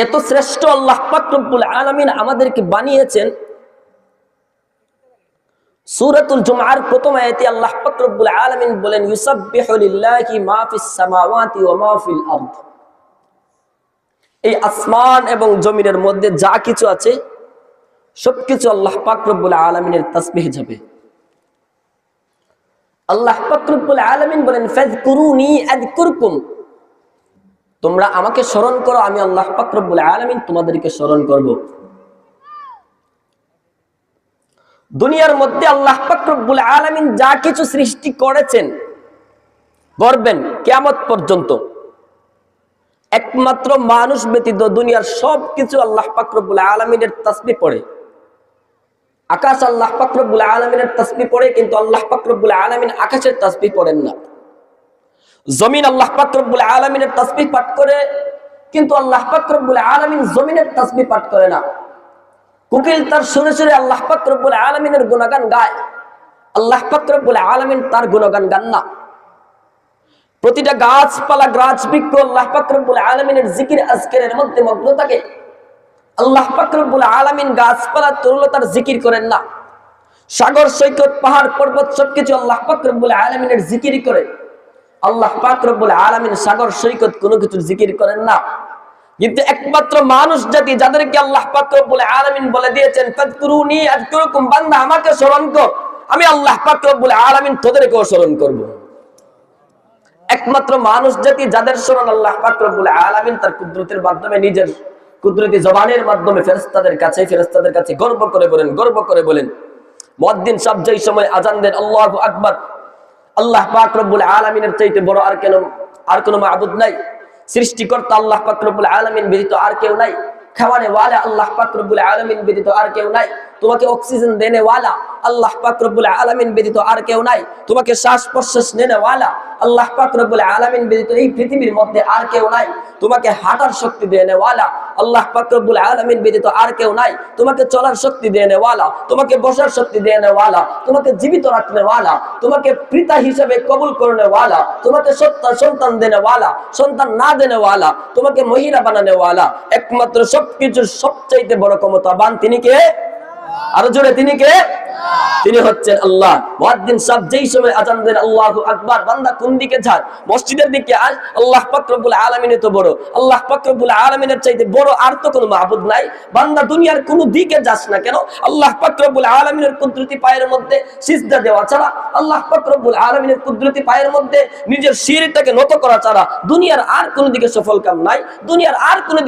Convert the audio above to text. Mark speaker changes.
Speaker 1: এত শ্রেষ্ঠ আল্লাহ পাক রব্বুল আলামিন আমাদেরকে বানিয়েছেন। সূরাতুল জুমআর প্রথম আয়াতে আল্লাহ পাক রব্বুল আলামিন বলেন, ইউসাব্বিহু লিল্লাহি মা ফিস সামাওয়াতি ওয়া মা ফিল আরদ। এই আসমান এবং জমিনের মধ্যে যা কিছু আছে সবকিছু আল্লাহ পাক রব্বুল আলামিনের তাসবিহ যাবে। আল্লাহ পাক রব্বুল আলামিন বলেন, ফাযকুরুনি আযকুরকুম, তোমরা আমাকে স্মরণ করো, আমি আল্লাহ পাক রব্বুল আলামিন তোমাদেরকে স্মরণ করব। দুনিয়ার মধ্যে আল্লাহ পাক রব্বুল আলামিন যা কিছু সৃষ্টি করেছেন করবেন কিয়ামত পর্যন্ত, একমাত্র মানুষ ব্যতীত দুনিয়ার সবকিছু আল্লাহ পাক রব্বুল আলামিনের তাসবিহ পড়ে। আকাশ আল্লাহ পাক রব্বুল আলামিনের তাসবিহ পড়ে, কিন্তু আল্লাহ পাক রব্বুল আলামিন আকাশের তাসবিহ পড়েন না। জমিন আল্লাহ পাক রব্বুল আলামিনের তাসবিহ পাঠ করে, কিন্তু আল্লাহ পাক রব্বুল আলামিন জমিনের তাসবিহ পাঠ করে না। কোকিল তার সুরে সুরে আল্লাহ পাক রব্বুল আলামিনের গুণগান গায়, আল্লাহ পাক রব্বুল আলামিন তার গুণগান গান না। প্রতিটা গাছপালা গাছ বৃক্ষ আল্লাহ পাক রব্বুল আলামিনের জিকির আজকারের মধ্যে মগ্ন থাকে। আল্লাহ পাক রব্বুল আলামিন গাছপালা তরুলতার জিকির করেন না। সাগর সৈকত পাহাড় পর্বত সবকিছু আল্লাহ পাক রব্বুল আলামিনের জিকির করে। আল্লাহ পাক রব্বুল আলামিন সাগর সৈকত কোনো কিছু জিকির করেন না। কিন্তু একমাত্র মানুষ জাতি যাদেরকে আল্লাহ পাক রব্বুল আলামিন বলে দিয়েছেন, ফাযকুরুনি আযকুরকুম, বান্দা আমাকে স্মরণ কর, আমি আল্লাহ পাক রব্বুল আলামিন তোদেরকেও স্মরণ করব। একমাত্র মানুষ জাতি যাদের স্মরণ আল্লাহ পাক রব্বুল আলামিন তার কুদরতের মাধ্যমে, নিজের কুদরতি জবানের মাধ্যমে ফেরেশতাদের কাছে গর্ব করে বলেন। মুয়াজ্জিন সাহেব যেই সময় আযান দেন, আল্লাহু আকবার, আল্লাহ পাক রব্বুল আলামিনের চাইতে বড় আর কোনো মাবুদ নাই। সৃষ্টিকর্তা আল্লাহ পাক রব্বুল আলামিন ব্যতীত আর কেউ নাই। খাওয়ানে ওয়ালা আল্লাহ পাক রব্বুল আলামিন ব্যতীত আর কেউ নাই। তোমাকে অক্সিজেন দেনে ওয়ালা আল্লাহ পাক রব্বুল আলামিন ব্যতীত আর কেউ নাই। তোমাকে শ্বাস প্রশ্বাস নেনে ওয়ালা আল্লাহ পাক রব্বুল আলামিন ব্যতীত এই পৃথিবীর মধ্যে আর কেউ নাই। তোমাকে হাঁটার শক্তি দেনে ওয়ালা আল্লাহ পাক রব্বুল আলামিন ব্যতীত আর কেউ নাই। তোমাকে চলার শক্তি দেনে ওয়ালা, তোমাকে বসার শক্তি দেনে ওয়ালা, তোমাকে জীবিত রাখনে ওয়ালা, তোমাকে পিতা হিসেবে কবুল করনে ওয়ালা, তোমাকে সন্তান দেনে ওয়ালা, সন্তান না দেনে ওয়ালা, তোমাকে মহিলা বানানে ওয়ালা, একমাত্র সবকিছুর সবচাইতে বড় ক্ষমতাবান তিনি কে? আরো জোরে, তিনি কে? তিনি হচ্ছেন আল্লাহ। মুয়াজ্জিন সাহেব যেই সময় আযান দেন, আল্লাহু আকবার, বান্দা কোন দিকে যায়? মসজিদের দিকে আয়। আল্লাহ পাক রব্বুল আলামিন তো বড়, আল্লাহ পাক রব্বুল আলামিনের চাইতে বড় আর তো কোনো মাবুদ নাই। বান্দা দুনিয়ার কোন দিকে যাস না কেন, আল্লাহ পাক রব্বুল আলামিনের কুদরতি পায়ের মধ্যে সিজদা দেওয়া ছাড়া, আল্লাহ পাক রব্বুল আলামিনের কুদরতি পায়ের মধ্যে নিজের শিরটাকে নত করা ছাড়া দুনিয়ার আর কোন দিকে সফল কাম নাই, দুনিয়ার আর কোন দিকে